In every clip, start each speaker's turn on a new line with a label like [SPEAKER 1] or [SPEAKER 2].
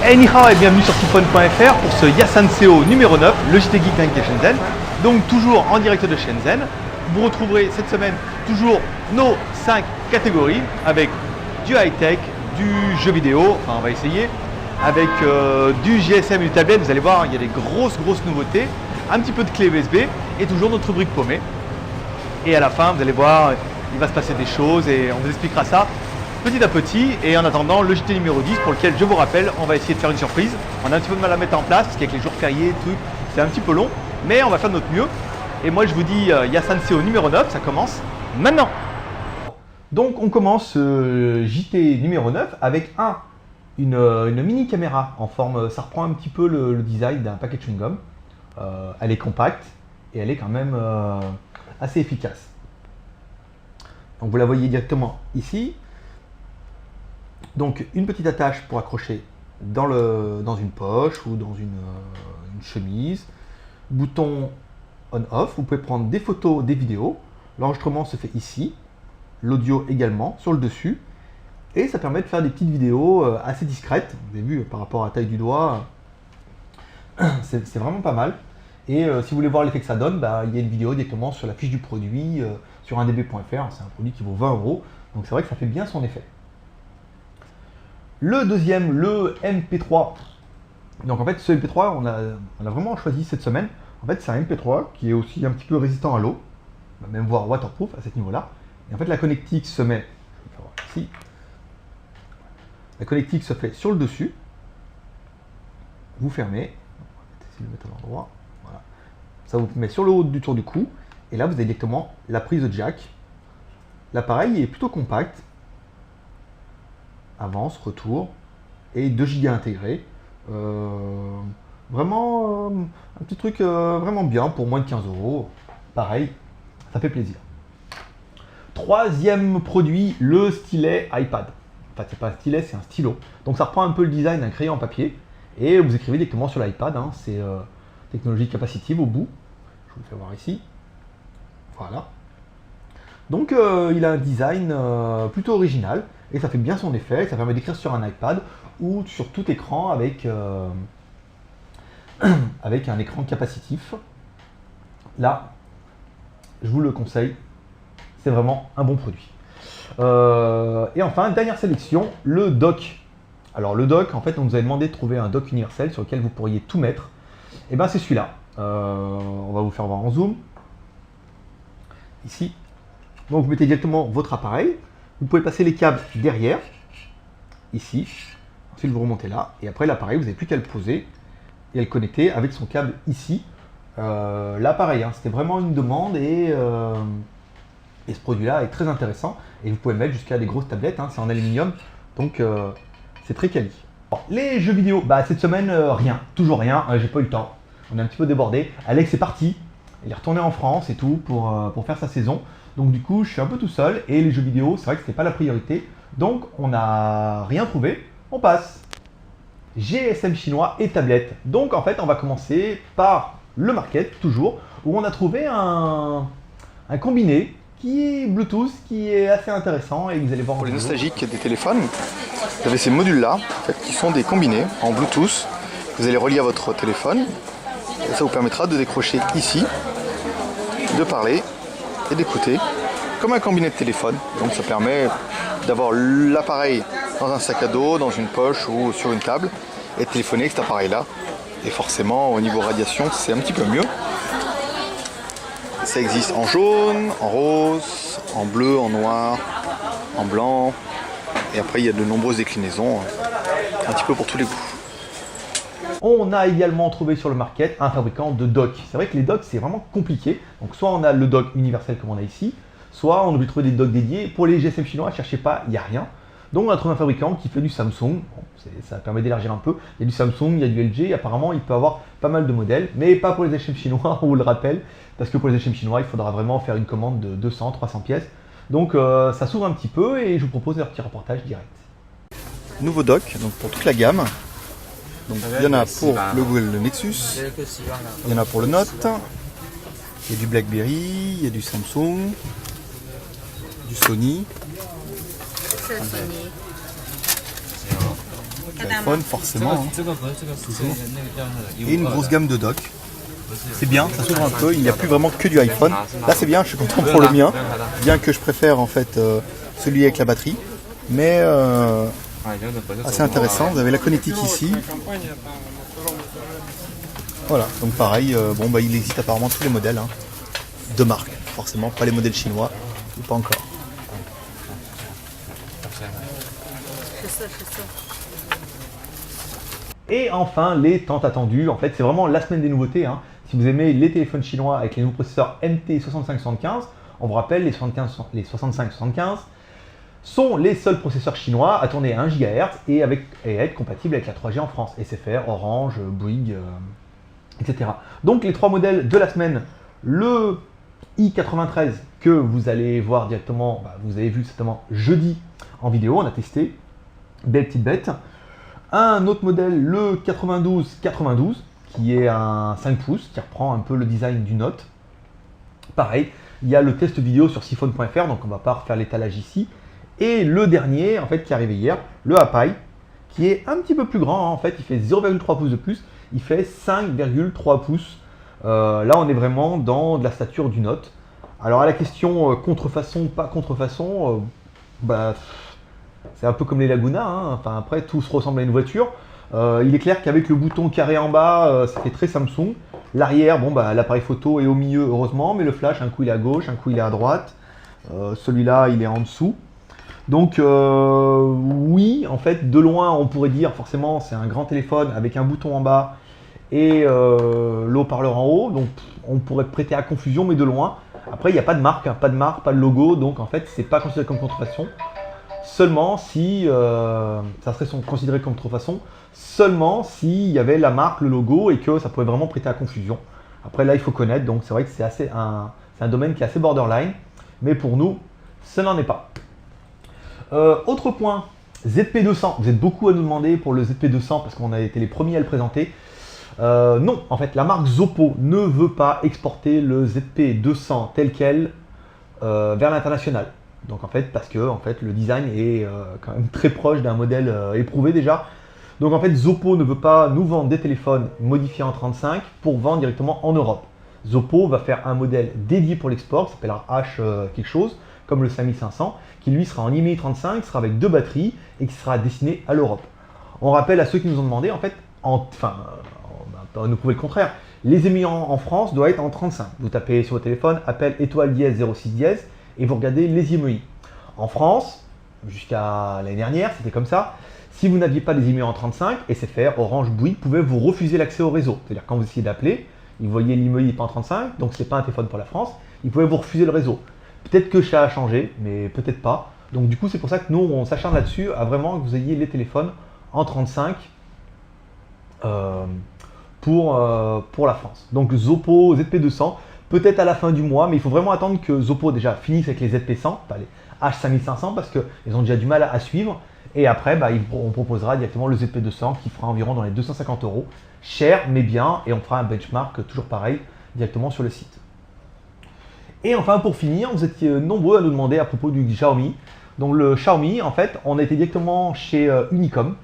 [SPEAKER 1] Hey ni hao et bienvenue sur Tiphone.fr pour ce Yasanseo numéro 9, le JT Geek Tank de Shenzhen. Donc toujours en direct de Shenzhen. Vous retrouverez cette semaine toujours nos 5 catégories avec du high-tech, du jeu vidéo, enfin on va essayer, avec du GSM et du tablette. Vous allez voir, il y a des grosses nouveautés, un petit peu de clé USB et toujours notre rubrique paumée. Et à la fin, vous allez voir, il va se passer des choses et on vous expliquera ça petit à petit. Et en attendant, le JT numéro 10 pour lequel, je vous rappelle, on va essayer de faire une surprise. On a un petit peu de mal à mettre en place parce qu'avec les jours fériés, tout, c'est un petit peu long, mais on va faire de notre mieux. Et moi, je vous dis, Yasanseo numéro 9, ça commence maintenant. Donc, on commence JT numéro 9 avec une mini caméra en forme, ça reprend un petit peu le design d'un paquet de chewing-gum. Elle est compacte et elle est quand même assez efficace. Donc vous la voyez directement ici. Donc une petite attache pour accrocher dans une poche ou dans une chemise. Bouton on-off, vous pouvez prendre des photos, des vidéos. L'enregistrement se fait ici. L'audio également sur le dessus. Et ça permet de faire des petites vidéos assez discrètes. Vous avez vu par rapport à la taille du doigt, c'est vraiment pas mal. Et si vous voulez voir l'effet que ça donne, il y a une vidéo directement sur la fiche du produit sur indb.fr. C'est un produit qui vaut 20 €. Donc c'est vrai que ça fait bien son effet. Le deuxième, le MP3. Donc en fait, ce MP3, on a vraiment choisi cette semaine. En fait, c'est un MP3 qui est aussi un petit peu résistant à l'eau. On va même voir waterproof à ce niveau-là. Et en fait, la connectique se met, je vais voir ici. La connectique se fait sur le dessus. Vous fermez. On va essayer de le mettre à l'endroit. Voilà. Ça vous met sur le haut du tour du cou. Et là, vous avez directement la prise de jack. L'appareil est plutôt compact. Avance, retour. Et 2 Go intégrés. Vraiment, un petit truc vraiment bien pour moins de 15 €. Pareil, ça fait plaisir. Troisième produit, le stylet iPad. Enfin, c'est pas un stylet, c'est un stylo. Donc ça reprend un peu le design d'un crayon en papier. Et vous écrivez directement sur l'iPad. C'est technologie capacitive au bout. Je vous le fais voir ici. Voilà. Donc il a un design plutôt original. Et ça fait bien son effet. Ça permet d'écrire sur un iPad ou sur tout écran avec, avec un écran capacitif. Là, je vous le conseille. C'est vraiment un bon produit. Et enfin, dernière sélection, le dock. Alors le dock, en fait, on nous avait demandé de trouver un dock universel sur lequel vous pourriez tout mettre. Et bien c'est celui-là. On va vous faire voir en zoom. Ici. Donc vous mettez directement votre appareil. Vous pouvez passer les câbles derrière. Ici. Ensuite vous remontez là. Et après l'appareil, vous n'avez plus qu'à le poser et à le connecter avec son câble ici. L'appareil, c'était vraiment une demande et ce produit-là est très intéressant. Et vous pouvez mettre jusqu'à des grosses tablettes, c'est en aluminium. Donc c'est très quali. Bon, les jeux vidéo, cette semaine, rien. Toujours rien, j'ai pas eu le temps. On est un petit peu débordé. Alex est parti. Il est retourné en France et tout pour faire sa saison. Donc du coup, je suis un peu tout seul. Et les jeux vidéo, c'est vrai que c'était pas la priorité. Donc on n'a rien trouvé. On passe. GSM chinois et tablette. Donc en fait, on va commencer par le market, toujours, où on a trouvé un combiné qui est Bluetooth, qui est assez intéressant et vous allez voir.
[SPEAKER 2] Pour les nostalgiques des téléphones, vous avez ces modules-là, en fait, qui sont des combinés en Bluetooth. Vous allez relier à votre téléphone et ça vous permettra de décrocher ici, de parler et d'écouter comme un combiné de téléphone. Donc ça permet d'avoir l'appareil dans un sac à dos, dans une poche ou sur une table et de téléphoner avec cet appareil-là. Et forcément, au niveau radiation, c'est un petit peu mieux. Ça existe en jaune, en rose, en bleu, en noir, en blanc. Et après, il y a de nombreuses déclinaisons, un petit peu pour tous les goûts.
[SPEAKER 1] On a également trouvé sur le market un fabricant de dock. C'est vrai que les docks, c'est vraiment compliqué. Donc soit on a le dock universel comme on a ici, soit on a trouver des docks dédiés. Pour les GSM chinois, ne cherchez pas, il n'y a rien. Donc on a trouvé un fabricant qui fait du Samsung. Bon, ça permet d'élargir un peu. Il y a du Samsung, il y a du LG. Apparemment, il peut avoir pas mal de modèles, mais pas pour les GSM chinois, on vous le rappelle. Parce que pour les GSM chinois, il faudra vraiment faire une commande de 200, 300 pièces. Donc ça s'ouvre un petit peu et je vous propose un petit reportage direct.
[SPEAKER 2] Nouveau dock, donc pour toute la gamme. Donc il y en a pour le Google Nexus, il y en a pour le Note, il y a du BlackBerry, il y a du Samsung, du Sony. iPhone forcément. Hein. Et une grosse gamme de docks. C'est bien, ça s'ouvre un peu, il n'y a plus vraiment que du iPhone. Là c'est bien, je suis content pour le mien, bien que je préfère en fait celui avec la batterie. Mais assez intéressant, vous avez la connectique ici. Voilà, donc pareil, bon bah il existe apparemment tous les modèles, hein, de marque, forcément, pas les modèles chinois, ou pas encore.
[SPEAKER 1] Et enfin, les tant attendus, en fait c'est vraiment la semaine des nouveautés, hein. Si vous aimez les téléphones chinois avec les nouveaux processeurs MT6575, on vous rappelle, les 6575 sont les seuls processeurs chinois à tourner à 1 GHz et à être compatibles avec la 3G en France, SFR, Orange, Bouygues, etc. Donc les trois modèles de la semaine, le i93 que vous allez voir directement, vous avez vu certainement jeudi en vidéo, on a testé, belle petite bête. Un autre modèle, le 9292, qui est un 5 pouces, qui reprend un peu le design du Note. Pareil, il y a le test vidéo sur siphon.fr, donc on ne va pas refaire l'étalage ici. Et le dernier, en fait, qui est arrivé hier, le Hapai, qui est un petit peu plus grand, hein, en fait, il fait 0,3 pouces de plus, il fait 5,3 pouces. Là, on est vraiment dans de la stature du Note. Alors, à la question contrefaçon, pas contrefaçon, c'est un peu comme les Laguna, hein. Enfin, après, tout se ressemble à une voiture. Il est clair qu'avec le bouton carré en bas, ça fait très Samsung. L'arrière, bon, l'appareil photo est au milieu, heureusement, mais le flash, un coup il est à gauche, un coup il est à droite. Celui-là, il est en dessous. Donc, oui, en fait, de loin, on pourrait dire, forcément, c'est un grand téléphone avec un bouton en bas et le haut-parleur en haut. Donc, on pourrait prêter à confusion, mais de loin. Après, il n'y a pas de marque, hein, pas de marque, pas de logo. Donc, en fait, c'est pas considéré comme contrefaçon. Seulement si, ça serait considéré comme contrefaçon, seulement s'il y avait la marque, le logo et que ça pourrait vraiment prêter à confusion. Après là, il faut connaître, donc c'est vrai que c'est un domaine qui est assez borderline, mais pour nous, ça n'en est pas. Autre point, ZP200, vous êtes beaucoup à nous demander pour le ZP200 parce qu'on a été les premiers à le présenter. Non, en fait, la marque Zoppo ne veut pas exporter le ZP200 tel quel vers l'international. Donc en fait, parce que le design est quand même très proche d'un modèle éprouvé déjà. Donc en fait, Zoppo ne veut pas nous vendre des téléphones modifiés en 35 pour vendre directement en Europe. Zoppo va faire un modèle dédié pour l'export, qui s'appellera H quelque chose, comme le 5500, qui lui sera en IMEI 35, sera avec 2 batteries et qui sera destiné à l'Europe. On rappelle à ceux qui nous ont demandé, en fait, on va nous prouver le contraire, les émis en France doivent être en 35. Vous tapez sur votre téléphone, appel étoile dièse 06 dièse, et vous regardez les IMEI. En France, jusqu'à l'année dernière, c'était comme ça. Si vous n'aviez pas des IMEI en 35, SFR, Orange, Bouygues pouvaient vous refuser l'accès au réseau. C'est-à-dire quand vous essayez d'appeler, ils voyaient l'IMEI n'est pas en 35, donc c'est pas un téléphone pour la France, ils pouvaient vous refuser le réseau. Peut-être que ça a changé, mais peut-être pas. Donc du coup, c'est pour ça que nous, on s'acharne là-dessus, à vraiment que vous ayez les téléphones en 35 pour la France. Donc Zoppo, ZP200, peut-être à la fin du mois, mais il faut vraiment attendre que Zoppo déjà finisse avec les ZP100, pas les H5500, parce qu'ils ont déjà du mal à suivre. Et après, on proposera directement le ZP200 qui fera environ dans les 250 €. Cher, mais bien, et on fera un benchmark toujours pareil, directement sur le site. Et enfin, pour finir, vous étiez nombreux à nous demander à propos du Xiaomi. Donc le Xiaomi, en fait, on a été directement chez Unicom,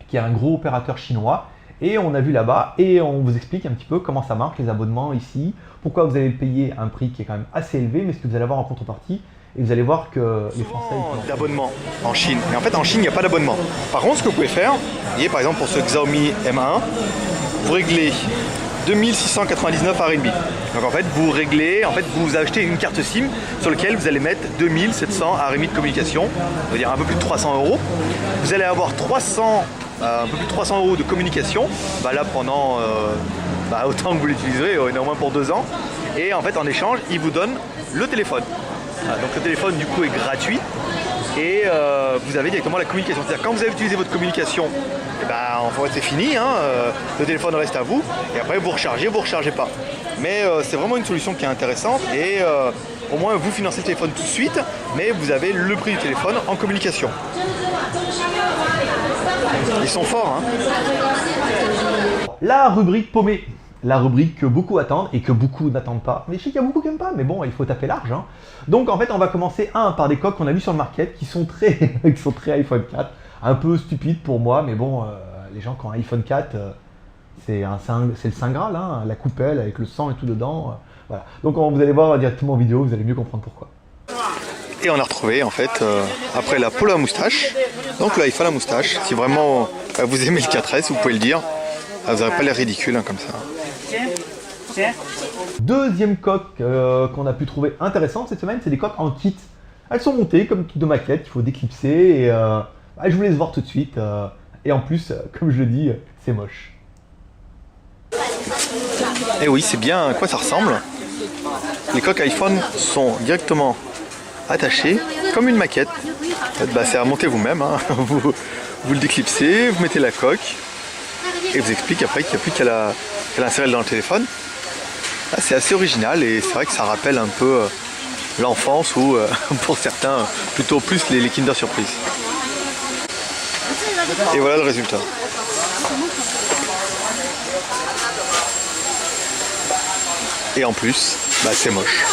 [SPEAKER 1] qui est un gros opérateur chinois. Et on a vu là-bas et on vous explique un petit peu comment ça marche, les abonnements ici, pourquoi vous allez payer un prix qui est quand même assez élevé, mais ce que vous allez avoir en contrepartie. Et vous allez voir que les Français...
[SPEAKER 2] d'abonnement en Chine. Et en fait, en Chine, il n'y a pas d'abonnement. Par contre, ce que vous pouvez faire, vous voyez, par exemple, pour ce Xiaomi M1, vous réglez 2699 RMB. Donc en fait, vous réglez, vous achetez une carte SIM sur laquelle vous allez mettre 2700 RMB de communication, on va dire un peu plus de 300 €. Vous allez avoir un peu plus de 300 € de communication, là pendant autant que vous l'utiliserez, néanmoins pour 2 ans. Et en fait, en échange, ils vous donnent le téléphone. Donc le téléphone du coup est gratuit et vous avez directement la communication. C'est-à-dire quand vous avez utilisé votre communication, en fait c'est fini, le téléphone reste à vous et après vous rechargez pas. Mais c'est vraiment une solution qui est intéressante et au moins vous financez le téléphone tout de suite, mais vous avez le prix du téléphone en communication. Ils sont forts,
[SPEAKER 1] La rubrique paumée. La rubrique que beaucoup attendent et que beaucoup n'attendent pas. Mais je sais qu'il y a beaucoup qui n'aiment pas, mais bon, il faut taper large. Donc en fait, on va commencer par des coques qu'on a vues sur le market qui sont très iPhone 4.
[SPEAKER 3] un peu stupide pour moi, mais bon, les gens qui ont un iPhone 4, c'est le Saint Graal, hein, la coupelle avec le sang et tout dedans. Voilà. Donc vous allez voir directement en vidéo, vous allez mieux comprendre pourquoi.
[SPEAKER 2] Et on a retrouvé en fait, après la polo à moustache, donc l'iPhone à moustache. Si vraiment vous aimez le 4S, vous pouvez le dire. Vous n'aurez pas l'air ridicule hein, comme ça.
[SPEAKER 3] Deuxième coque qu'on a pu trouver intéressante cette semaine, c'est des coques en kit. Elles sont montées comme kit de maquette qu'il faut déclipser et je vous laisse voir tout de suite. Et en plus, comme je le dis, c'est moche.
[SPEAKER 2] Et oui, c'est bien à quoi ça ressemble. Les coques iPhone sont directement attachées comme une maquette. En fait, c'est à monter vous-même. Hein. Vous le déclipsez, vous mettez la coque et vous explique après qu'il n'y a plus qu'à l'insérer dans le téléphone. C'est assez original et c'est vrai que ça rappelle un peu l'enfance ou pour certains plutôt plus les Kinder Surprise. Et voilà le résultat. Et en plus, c'est moche.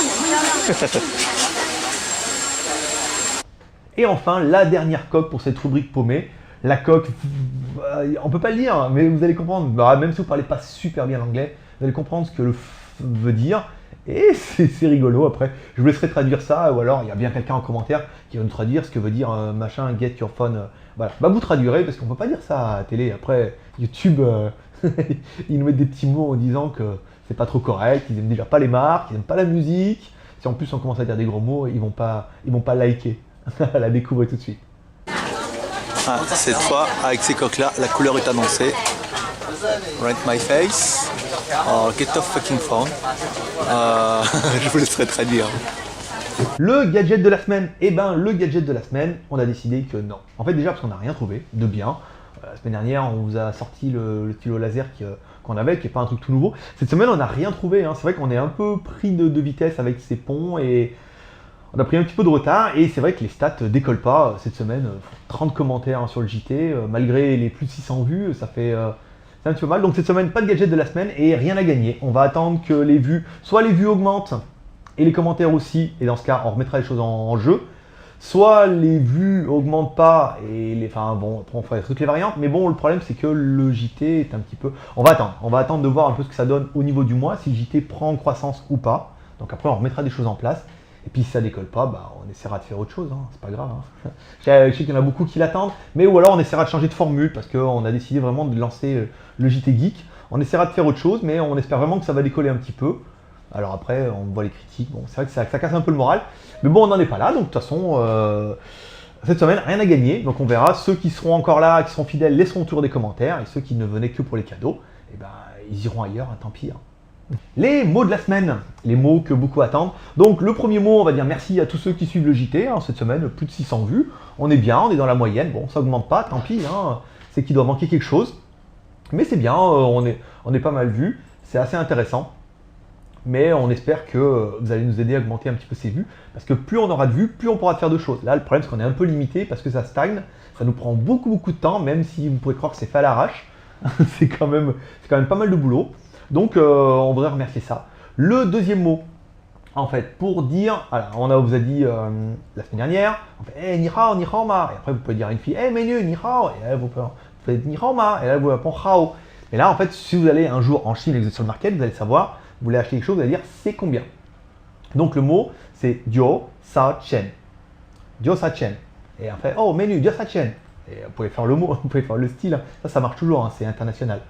[SPEAKER 3] Et enfin, la dernière coque pour cette rubrique paumée. La coque, on peut pas le dire, mais vous allez comprendre. Même si vous parlez pas super bien l'anglais, vous allez comprendre ce que le veut dire. Et c'est rigolo. Après, je vous laisserai traduire ça, ou alors il y a bien quelqu'un en commentaire qui va nous traduire ce que veut dire machin, get your phone. Voilà. Vous traduirez parce qu'on peut pas dire ça à la télé. Après, YouTube, ils nous mettent des petits mots en disant que c'est pas trop correct, ils aiment déjà pas les marques, ils aiment pas la musique. Si en plus on commence à dire des gros mots, ils vont pas liker. La découvrir tout de suite.
[SPEAKER 2] Cette fois, avec ces coques-là, la couleur est annoncée. Rent my face. Get off fucking phone. Je vous laisserai traduire.
[SPEAKER 3] Le gadget de la semaine. Le gadget de la semaine, on a décidé que non. En fait, déjà parce qu'on n'a rien trouvé de bien. La semaine dernière, on vous a sorti le stylo laser qu'on avait, qui n'est pas un truc tout nouveau. Cette semaine, on n'a rien trouvé. Hein. C'est vrai qu'on est un peu pris de vitesse avec ces ponts et on a pris un petit peu de retard. Et c'est vrai que les stats décollent pas cette semaine. 30 commentaires sur le JT, malgré les plus de 600 vues, ça fait c'est un petit peu mal. Donc cette semaine, pas de gadget de la semaine et rien à gagner. On va attendre que les vues augmentent et les commentaires aussi. Et dans ce cas, on remettra les choses en jeu. Soit les vues augmentent pas et on fera toutes les variantes, mais bon, le problème c'est que le JT est un petit peu... On va attendre de voir un peu ce que ça donne au niveau du mois, si le JT prend en croissance ou pas. Donc après, on remettra des choses en place. Et puis si ça décolle pas, on essaiera de faire autre chose, hein. C'est pas grave. Hein. Je sais qu'il y en a beaucoup qui l'attendent, mais ou alors on essaiera de changer de formule parce qu'on a décidé vraiment de lancer le JT Geek. On essaiera de faire autre chose, mais on espère vraiment que ça va décoller un petit peu. Alors après, on voit les critiques, bon, c'est vrai que ça casse un peu le moral, mais bon, on n'en est pas là, donc de toute façon, cette semaine, rien à gagner, donc on verra, ceux qui seront encore là, qui seront fidèles, laisseront autour des commentaires, et ceux qui ne venaient que pour les cadeaux, ils iront ailleurs, hein, tant pis. Hein. Les mots de la semaine, les mots que beaucoup attendent. Donc le premier mot, on va dire merci à tous ceux qui suivent le JT, hein, cette semaine, plus de 600 vues, on est bien, on est dans la moyenne, bon, ça augmente pas, tant pis, hein, c'est qu'il doit manquer quelque chose, mais c'est bien, on est pas mal vu, c'est assez intéressant. Mais on espère que vous allez nous aider à augmenter un petit peu ces vues, parce que plus on aura de vues, plus on pourra faire de choses. Là, le problème, c'est qu'on est un peu limité, parce que ça stagne, ça nous prend beaucoup de temps, même si vous pouvez croire que c'est fait à l'arrache. c'est quand même pas mal de boulot. Donc, on voudrait remercier ça. Le deuxième mot, en fait, pour dire, voilà, on vous a dit la semaine dernière, on fait hey, ni hao, ni hao ma. Et après, vous pouvez dire à une fille, hey, menu, ni hao. Et là, vous faites ni hao ma. Et là, vous répondez hao. Mais là, en fait, si vous allez un jour en Chine et que vous êtes sur le market, vous allez savoir. Vous voulez acheter quelque chose, vous allez dire c'est combien. Donc le mot c'est Dio Sa Chen. Dio Sa Chen. Et après, oh menu, Dio Sa Chen. Et vous pouvez faire le mot, vous pouvez faire le style. Ça marche toujours, hein, c'est international.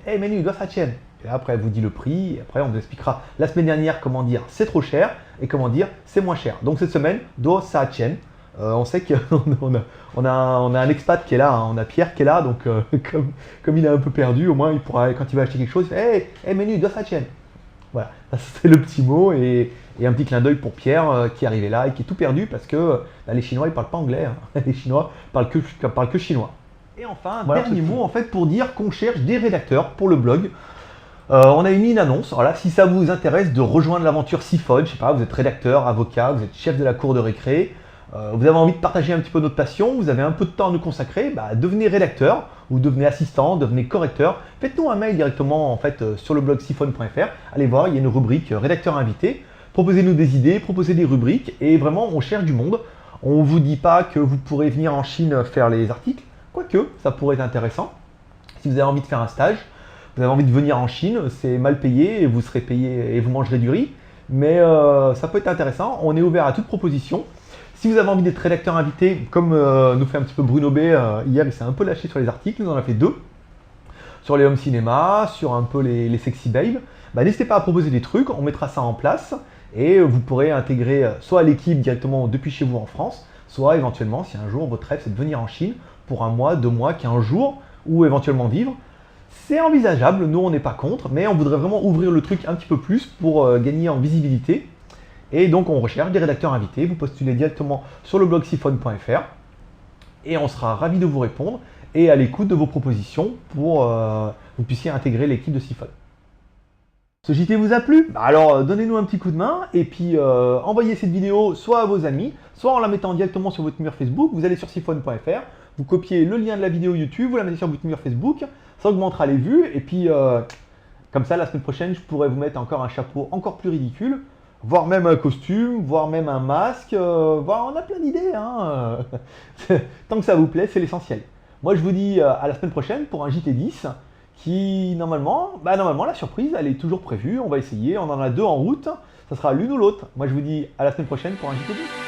[SPEAKER 3] Hey menu, Dio Sa Chen. Et après, elle vous dit le prix. Et après, on vous expliquera la semaine dernière comment dire c'est trop cher et comment dire c'est moins cher. Donc cette semaine, Dio Sa Chen. On sait qu'on a un expat qui est là, hein, on a Pierre qui est là. Donc comme il est un peu perdu, au moins il pourra, quand il va acheter quelque chose, il fait hey menu, Dio Sa Chen. Voilà, c'est le petit mot et un petit clin d'œil pour Pierre qui est arrivé là et qui est tout perdu parce que les Chinois ils parlent pas anglais, hein. Les Chinois parlent que chinois. Et enfin, voilà, dernier mot en fait pour dire qu'on cherche des rédacteurs pour le blog. On a mis une annonce, voilà, si ça vous intéresse de rejoindre l'aventure Siphon, je sais pas, vous êtes rédacteur, avocat, vous êtes chef de la cour de récré, vous avez envie de partager un petit peu notre passion, vous avez un peu de temps à nous consacrer, devenez rédacteur ou devenez assistant, devenez correcteur. Faites-nous un mail directement en fait sur le blog siphon.fr. Allez voir, il y a une rubrique rédacteur invité. Proposez-nous des idées, proposez des rubriques et vraiment on cherche du monde. On ne vous dit pas que vous pourrez venir en Chine faire les articles, quoique, ça pourrait être intéressant. Si vous avez envie de faire un stage, vous avez envie de venir en Chine, c'est mal payé et vous serez payé et vous mangerez du riz. Mais ça peut être intéressant, on est ouvert à toute proposition. Si vous avez envie d'être rédacteur invité, comme nous fait un petit peu Bruno B, hier il s'est un peu lâché sur les articles, nous en a fait 2. Sur les home cinéma, sur un peu les sexy babes. Bah, n'hésitez pas à proposer des trucs, on mettra ça en place. Et vous pourrez intégrer soit l'équipe directement depuis chez vous en France, soit éventuellement si un jour votre rêve c'est de venir en Chine pour 1 mois, 2 mois, 15 jours, ou éventuellement vivre. C'est envisageable, nous on n'est pas contre, mais on voudrait vraiment ouvrir le truc un petit peu plus pour gagner en visibilité. Et donc on recherche des rédacteurs invités, vous postulez directement sur le blog siphon.fr et on sera ravis de vous répondre et à l'écoute de vos propositions pour que vous puissiez intégrer l'équipe de Siphon. Ce JT vous a plu? Alors donnez-nous un petit coup de main et puis envoyez cette vidéo soit à vos amis, soit en la mettant directement sur votre mur Facebook. Vous allez sur siphon.fr, vous copiez le lien de la vidéo YouTube, vous la mettez sur votre mur Facebook, ça augmentera les vues et puis comme ça la semaine prochaine je pourrais vous mettre encore un chapeau encore plus ridicule, voire même un costume, voire même un masque, voire on a plein d'idées. Hein. Tant que ça vous plaît, c'est l'essentiel. Moi je vous dis à la semaine prochaine pour un JT10 qui normalement la surprise elle est toujours prévue, on va essayer, on en a 2 en route, ça sera l'une ou l'autre. Moi je vous dis à la semaine prochaine pour un JT10.